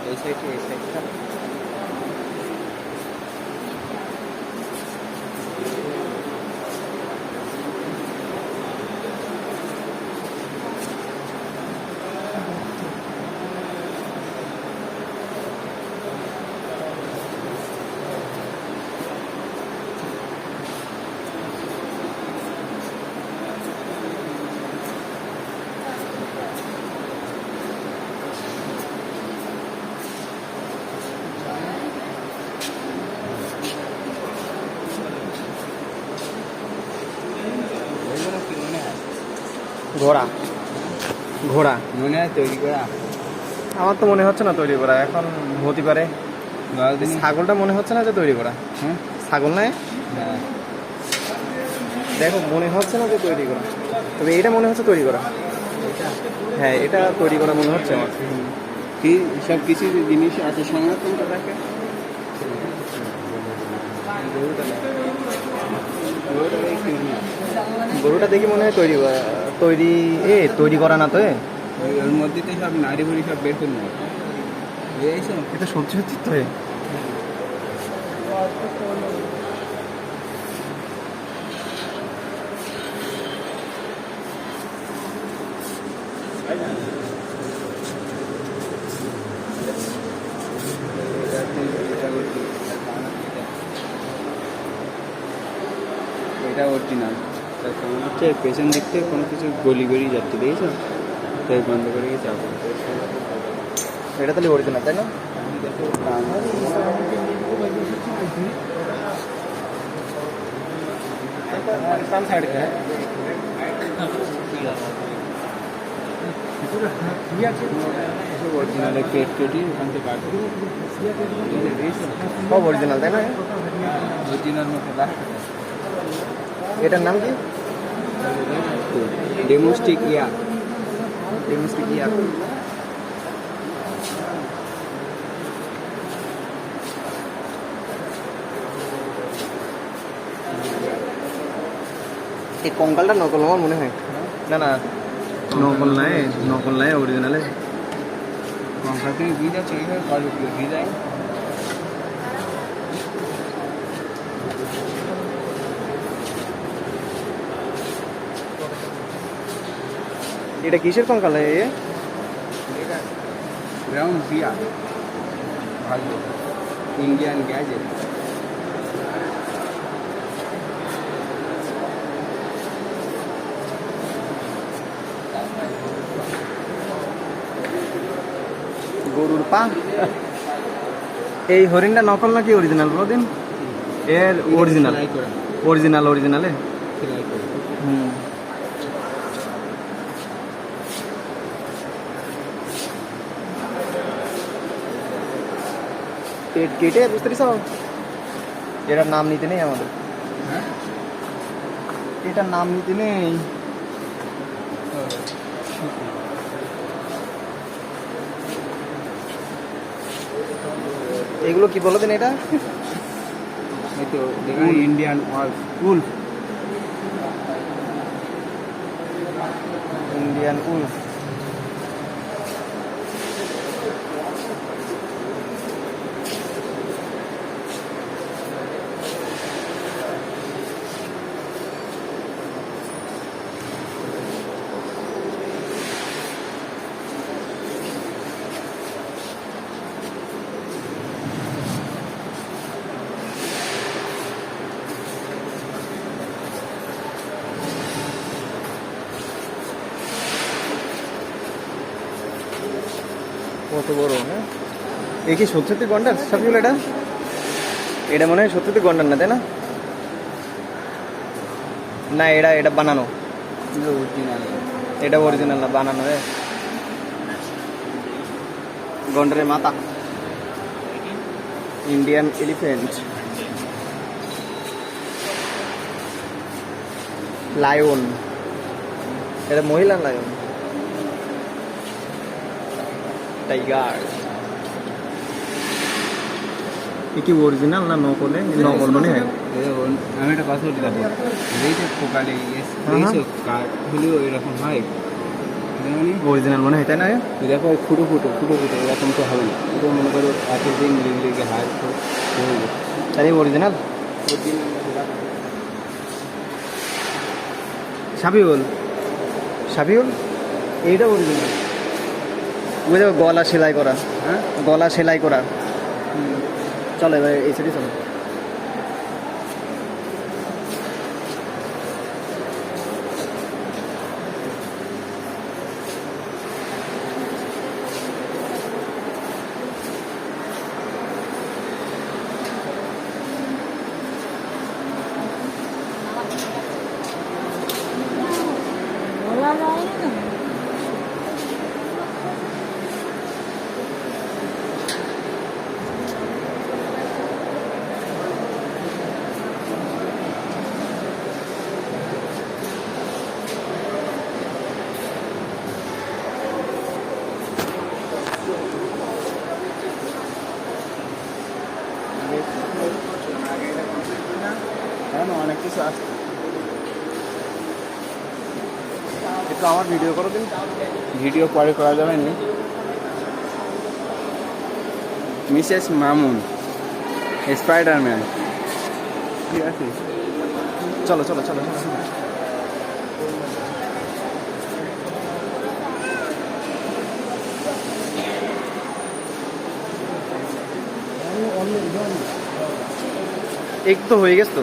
পেছনে এই সাইডটা ঘোড়া ঘোড়া মনে হয় তৈরি করা। আমার তো মনে হচ্ছে না তৈরি করা, এখন হতে পারে। ছাগলটা মনে হচ্ছে না যে তৈরি করা। হ্যাঁ ছাগল নয়, হ্যাঁ দেখো মনে হচ্ছে না যে তৈরি করা, তবে এটা মনে হচ্ছে তৈরি করা। হ্যাঁ এটা তৈরি করা মনে হচ্ছে আমার। কি সব কিছু জিনিস আছে সংরক্ষণ করে রাখে। গরুটা দেখি মনে হয় তৈরি করা না তো। ওর মধ্যে তো সব নাড়ি বুড়ি সব বের করে নেয়। বুঝেছো? এটা সত্যি সত্যি তো এটা অরিজিনাল। হচ্ছে পেছন দিক থেকে কোনো কিছু গলি বেরিয়ে যাচ্ছে, দেখেছো? তাই বন্ধ করে গিয়ে যাবো। এটা তাহলে অরিজিনাল, তাই না? অরিজিনালের পেট কেটে ওখান থেকে কাটবো। সব অরিজিনাল, তাই না? অরিজিনাল মতো লাগছে। এটার নাম কি? ডেমোস্টিক ইয়া। ডেমোস্টিক ইয়া। এই কঙ্কালটা নকল আমার মনে হয়। না না, নকল নাই অরিজিনালে। কঙ্কাল থেকে দিয়ে যাচ্ছে, এইভাবে কাটবে কি দিয়ে যায়। এটা কিসের কঙ্কাল? ব্রাউন বিয়া ভালো ইন্ডিয়ান গ্যাজেট। গরুর পা। এই হরিণটা নকল নাকি অরিজিনাল? প্রদিন এর অরিজিনাল অরিজিনালে। হুম, পেট কেটে বুঝতে পারিস? এটার নাম নিতে নেই আমাদের, হ্যাঁ এটার নাম নিতে নেই। এগুলো কি বলো দিন? এটা এই তো দেখুন ইন্ডিয়ান উলফ। Indian Wolf. কত বড়! হ্যাঁ, এ কি সত্যি গন্ডার সবগুলো? এটা মনে হয় সত্যি গন্ডার না, তাই না? না, এটা বানানো। অরিজিনাল। এটা অরিজিনাল না, বানানো। গন্ডারের মাথা। Indian elephant. লায়ন। এটা মহিলা লায়ন। টাইগার। এ কি অরিজিনাল না নকলে? নকল মনে হয়। আমি একটা কথা বলি, দেখো এই যে পোকা লেগে গেছে, হলেও এরকম হয়। মানে অরিজিনাল মনে হয় তাই না? এই দেখো ওই ফুটো ফুটো এরকম তো হবে না, এটা মনে করো একের দিন লেগে হার হয়ে যাবে। তাই অরিজিনাল সাবিউল, সাবিউল এইটা অরিজিনাল। ওই দেখো গলা সেলাই করা, হ্যাঁ গলা সেলাই করা। চলো এবার এই সাইডে চলো। বলা যায় না। হ্যাঁ না, অনেক কিছু আছে। একটু আমার ভিডিও করো দিন। ভিডিও পরে করা যাবে না। মিসেস মামুন স্পাইডারম্যান, ঠিক আছে। চলো চলো চলো চলো। এক তো হয়ে গেছে তো।